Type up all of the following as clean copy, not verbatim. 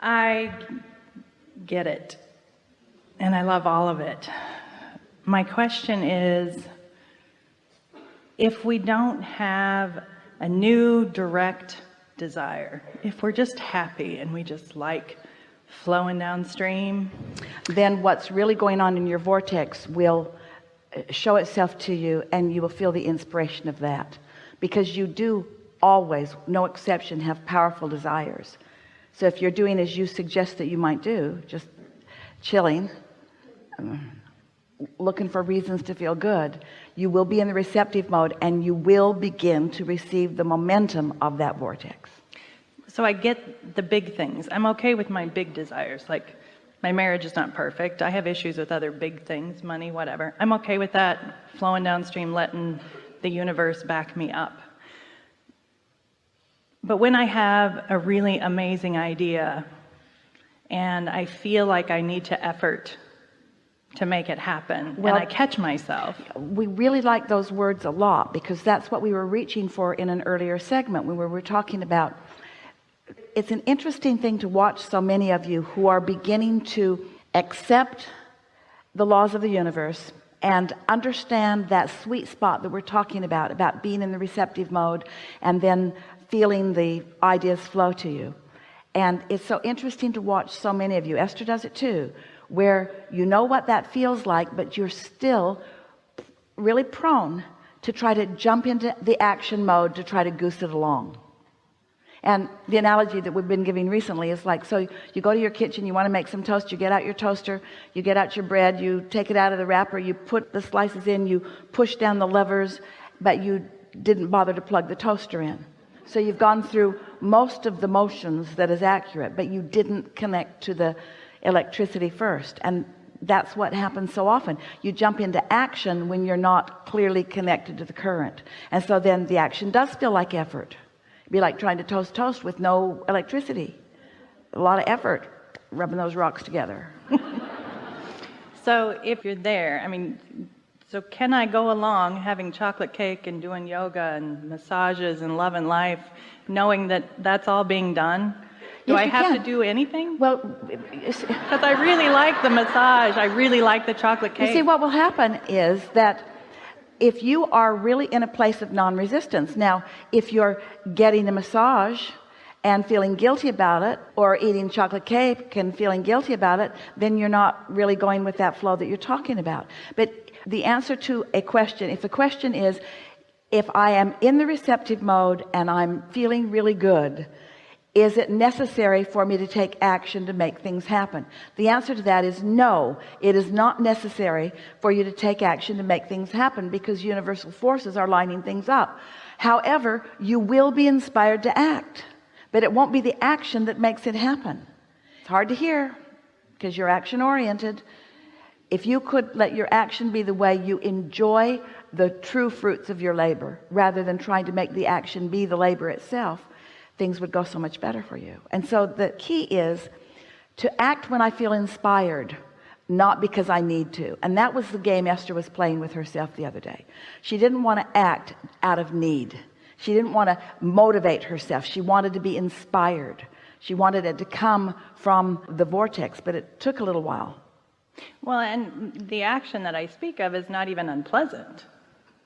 I get it, and I love all of it. My question is, if we don't have a new direct desire, if we're just happy and we just like flowing downstream, then what's really going on in your vortex will show itself to you, and you will feel the inspiration of that, because you do always, no exception, have powerful desires. So if you're doing as you suggest that you might do, just chilling, looking for reasons to feel good, you will be in the receptive mode, and you will begin to receive the momentum of that vortex. So I get the big things. I'm okay with my big desires. Like, my marriage is not perfect. I have issues with other big things, money, whatever. I'm okay with that, flowing downstream, letting the universe back me up. But when I have a really amazing idea and I feel like I need to effort to make it happen, and I catch myself. We really like those words a lot, because that's what we were reaching for in an earlier segment when we were talking about. It's an interesting thing to watch so many of you who are beginning to accept the laws of the universe and understand that sweet spot that we're talking about being in the receptive mode and then feeling the ideas flow to you. And it's so interesting to watch so many of you, Esther does it too, where you know what that feels like, but you're still really prone to try to jump into the action mode to try to goose it along. And the analogy that we've been giving recently is like, so you go to your kitchen, you want to make some toast, you get out your toaster, you get out your bread, you take it out of the wrapper, you put the slices in, you push down the levers, but you didn't bother to plug the toaster in. So you've gone through most of the motions that is accurate, but you didn't connect to the electricity first. And that's what happens so often. You jump into action when you're not clearly connected to the current. And so then the action does feel like effort. It'd be like trying to toast with no electricity. A lot of effort rubbing those rocks together. So if you're there, I mean, so can I go along having chocolate cake and doing yoga and massages and love and life, knowing that that's all being done? Do I have to do anything? Well, because I really like the massage. I really like the chocolate cake. You see, what will happen is that if you are really in a place of non-resistance, now if you're getting a massage and feeling guilty about it, or eating chocolate cake and feeling guilty about it, then you're not really going with that flow that you're talking about. But the answer to a question, if the question is, if I am in the receptive mode and I'm feeling really good, is it necessary for me to take action to make things happen? The answer to that is no. It is not necessary for you to take action to make things happen, because universal forces are lining things up. However, you will be inspired to act, but it won't be the action that makes it happen. It's hard to hear because you're action oriented. If you could let your action be the way you enjoy the true fruits of your labor, rather than trying to make the action be the labor itself, things would go so much better for you. And so the key is to act when I feel inspired, not because I need to. And that was the game Esther was playing with herself the other day. She didn't want to act out of need. She didn't want to motivate herself. She wanted to be inspired. She wanted it to come from the vortex, but it took a little while. Well, and the action that I speak of is not even unpleasant.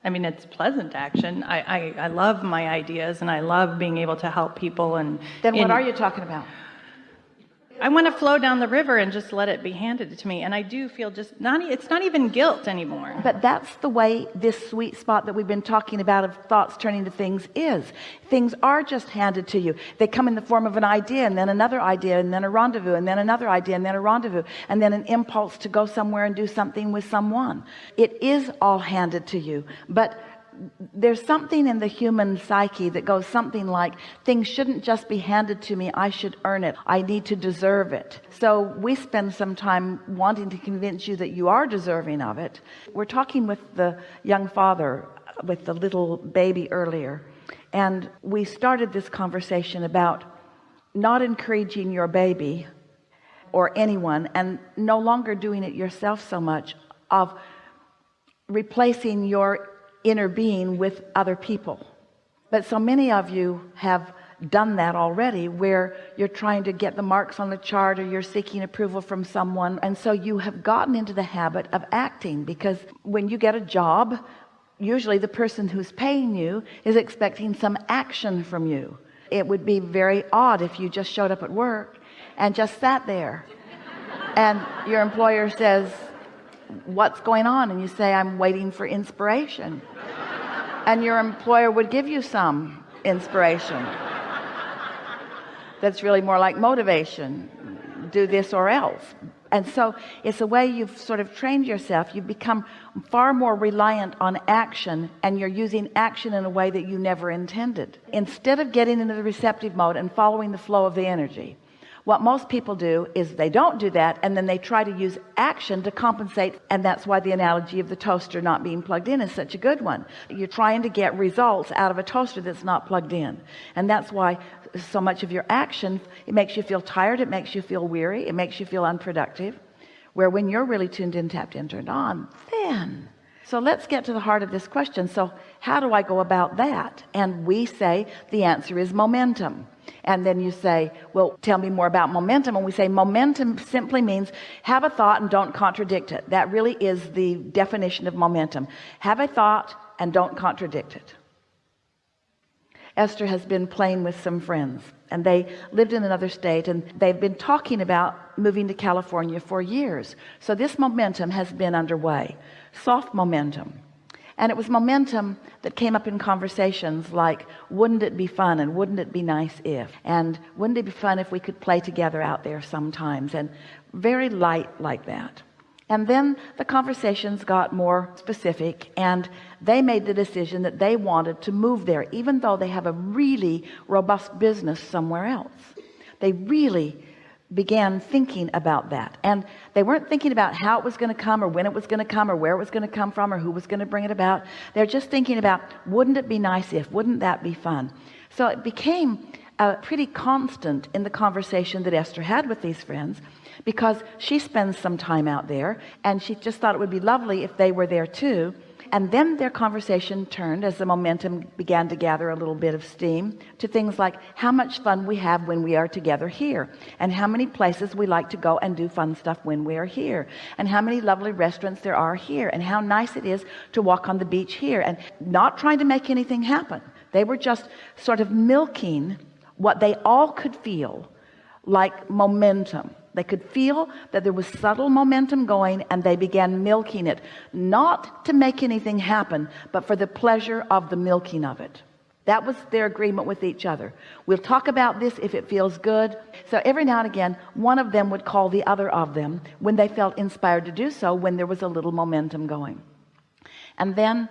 I mean, it's pleasant action. I love my ideas, and I love being able to help people. And then what are you talking about? I want to flow down the river and just let it be handed to me. And I do feel just it's not even guilt anymore. But that's the way this sweet spot that we've been talking about of thoughts turning to things is. Things are just handed to you. They come in the form of an idea, and then another idea, and then a rendezvous, and then another idea, and then a rendezvous, and then an impulse to go somewhere and do something with someone. It is all handed to you. But there's something in the human psyche that goes something like, things shouldn't just be handed to me, I should earn it, I need to deserve it. So we spend some time wanting to convince you that you are deserving of it. We're talking with the young father with the little baby earlier, and we started this conversation about not encouraging your baby or anyone, and no longer doing it yourself so much, of replacing your inner being with other people. But so many of you have done that already, where you're trying to get the marks on the chart, or you're seeking approval from someone, and so you have gotten into the habit of acting, because when you get a job, usually the person who's paying you is expecting some action from you. It would be very odd if you just showed up at work and just sat there and your employer says, what's going on? And you say, I'm waiting for inspiration. And your employer would give you some inspiration. That's really more like motivation. Do this or else. And so it's a way you've sort of trained yourself. You've become far more reliant on action, and you're using action in a way that you never intended. Instead of getting into the receptive mode and following the flow of the energy, what most people do is they don't do that, and then they try to use action to compensate. And that's why the analogy of the toaster not being plugged in is such a good one. You're trying to get results out of a toaster that's not plugged in, and that's why so much of your action, it makes you feel tired, it makes you feel weary, it makes you feel unproductive, where when you're really tuned in, tapped in, turned on, then. So let's get to the heart of this question. So how do I go about that? And we say the answer is momentum. And then you say, well, tell me more about momentum. And we say momentum simply means have a thought and don't contradict it. That really is the definition of momentum. Have a thought and don't contradict it. Esther has been playing with some friends, and they lived in another state, and they've been talking about moving to California for years. So this momentum has been underway, soft momentum. And it was momentum that came up in conversations like, wouldn't it be fun, and wouldn't it be nice if, and wouldn't it be fun if we could play together out there sometimes, and very light like that. And then the conversations got more specific, and they made the decision that they wanted to move there, even though they have a really robust business somewhere else. They really began thinking about that, and they weren't thinking about how it was going to come, or when it was going to come, or where it was going to come from, or who was going to bring it about. They're just thinking about, wouldn't it be nice if, wouldn't that be fun? So it became a pretty constant in the conversation that Esther had with these friends, because she spends some time out there, and she just thought it would be lovely if they were there too. And then their conversation turned, as the momentum began to gather a little bit of steam, to things like how much fun we have when we are together here, and how many places we like to go and do fun stuff when we are here, and how many lovely restaurants there are here, and how nice it is to walk on the beach here, and not trying to make anything happen. They were just sort of milking what they all could feel like momentum. They could feel that there was subtle momentum going, and they began milking it, not to make anything happen, but for the pleasure of the milking of it. That was their agreement with each other. We'll talk about this if it feels good. So every now and again, one of them would call the other of them when they felt inspired to do so, when there was a little momentum going. And then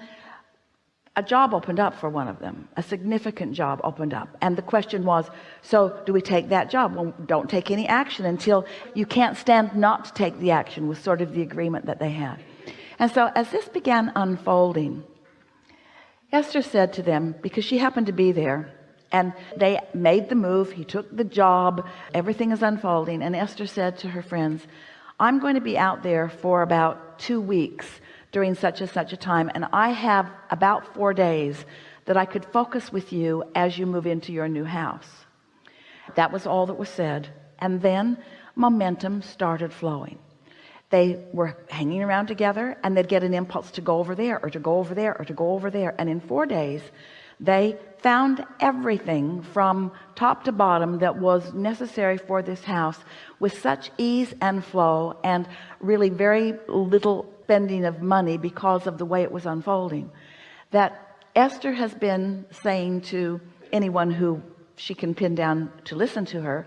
a job opened up for one of them. A significant job opened up, and the question was, so do we take that job? Well, don't take any action until you can't stand not to take the action, was sort of the agreement that they had. And so as this began unfolding, Esther said to them, because she happened to be there, and they made the move, he took the job, everything is unfolding, and Esther said to her friends, I'm going to be out there for about 2 weeks during such and such a time, and I have about 4 days that I could focus with you as you move into your new house. That was all that was said. And then momentum started flowing. They were hanging around together, and they'd get an impulse to go over there, or to go over there, or to go over there. And in 4 days, they found everything from top to bottom that was necessary for this house with such ease and flow, and really very little spending of money because of the way it was unfolding, that Esther has been saying to anyone who she can pin down to listen to her,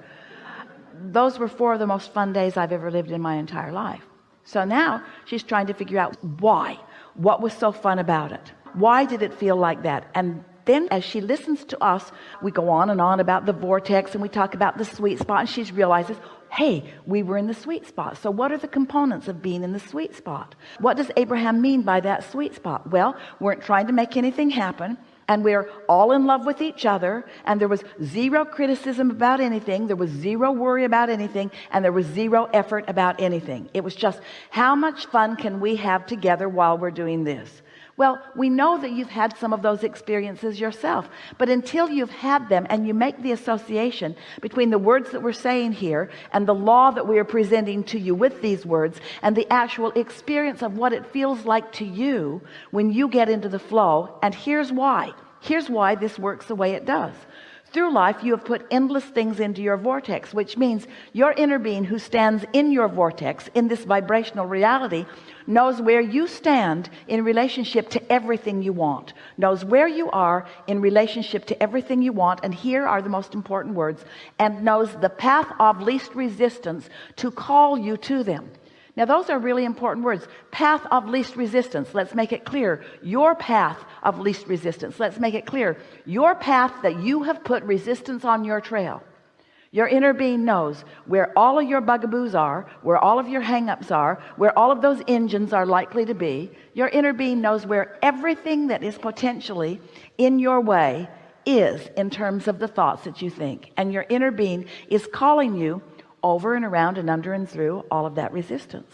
those were 4 of the most fun days I've ever lived in my entire life. So now she's trying to figure out why. What was so fun about it? Why did it feel like that? And then as she listens to us, we go on and on about the vortex, and we talk about the sweet spot, and she realizes, hey, we were in the sweet spot. So what are the components of being in the sweet spot? What does Abraham mean by that sweet spot? Well, we weren't trying to make anything happen. and we're all in love with each other, and there was zero criticism about anything, there was zero worry about anything, and there was zero effort about anything. It was just, how much fun can we have together while we're doing this? Well, we know that you've had some of those experiences yourself, but until you've had them and you make the association between the words that we're saying here and the law that we are presenting to you with these words and the actual experience of what it feels like to you when you get into the flow, and here's why this works the way it does. Through life, you have put endless things into your vortex, which means your inner being who stands in your vortex, in this vibrational reality, knows where you stand in relationship to everything you want, knows where you are in relationship to everything you want, and here are the most important words, and knows the path of least resistance to call you to them. Now, those are really important words. Path of least resistance. Let's make it clear. Your path of least resistance. Let's make it clear. Your path that you have put resistance on your trail. Your inner being knows where all of your bugaboos are, where all of your hang-ups are, where all of those engines are likely to be. Your inner being knows where everything that is potentially in your way is in terms of the thoughts that you think. And your inner being is calling you over and around and under and through all of that resistance.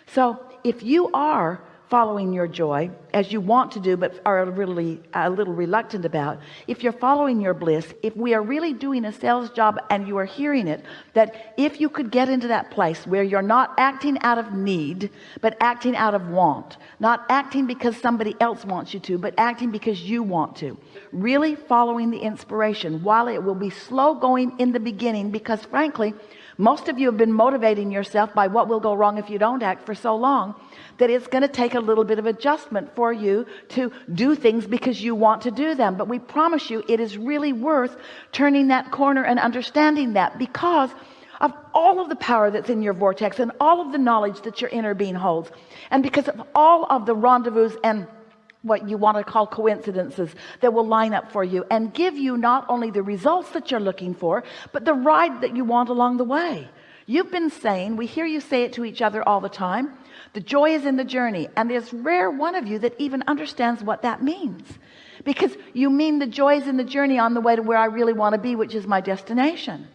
So if you are following your joy as you want to do but are really a little reluctant about, if you're following your bliss, if we are really doing a sales job and you are hearing it, that if you could get into that place where you're not acting out of need but acting out of want, not acting because somebody else wants you to, but acting because you want to, really following the inspiration, while it will be slow going in the beginning, because frankly most of you have been motivating yourself by what will go wrong if you don't act for so long that it's going to take a little bit of adjustment for you to do things because you want to do them. But we promise you it is really worth turning that corner and understanding that, because of all of the power that's in your vortex and all of the knowledge that your inner being holds, and because of all of the rendezvous and what you want to call coincidences that will line up for you and give you not only the results that you're looking for, but the ride that you want along the way. You've been saying, we hear you say it to each other all the time, the joy is in the journey, and there's rare one of you that even understands what that means, because you mean the joy is in the journey on the way to where I really want to be, which is my destination.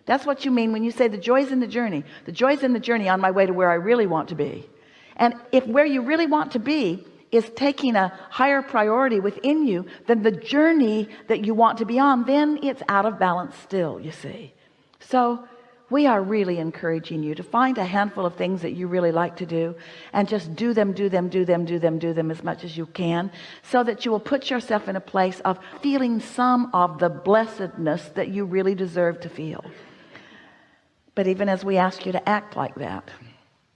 That's what you mean when you say the joy is in the journey. The joy is in the journey on my way to where I really want to be. And if where you really want to be is taking a higher priority within you than the journey that you want to be on, then it's out of balance still, you see. So we are really encouraging you to find a handful of things that you really like to do and just do them as much as you can, so that you will put yourself in a place of feeling some of the blessedness that you really deserve to feel. But even as we ask you to act like that,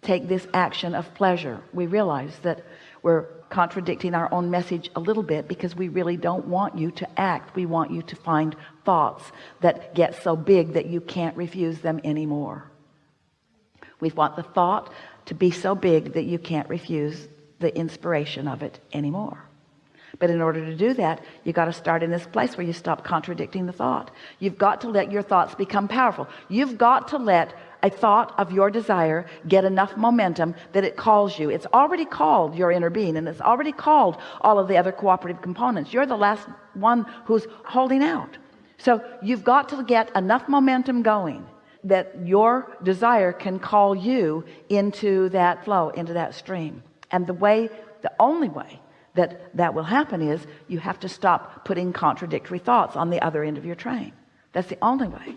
take this action of pleasure, we realize that we're contradicting our own message a little bit, because we really don't want you to act. We want you to find thoughts that get so big that you can't refuse them anymore. We want the thought to be so big that you can't refuse the inspiration of it anymore. But in order to do that, you got to start in this place where you stop contradicting the thought. You've got to let your thoughts become powerful. You've got to let a thought of your desire get enough momentum that it calls you. It's already called your inner being, and it's already called all of the other cooperative components. You're the last one who's holding out. So you've got to get enough momentum going that your desire can call you into that flow, into that stream. And the only way that will happen is you have to stop putting contradictory thoughts on the other end of your train. That's the only way.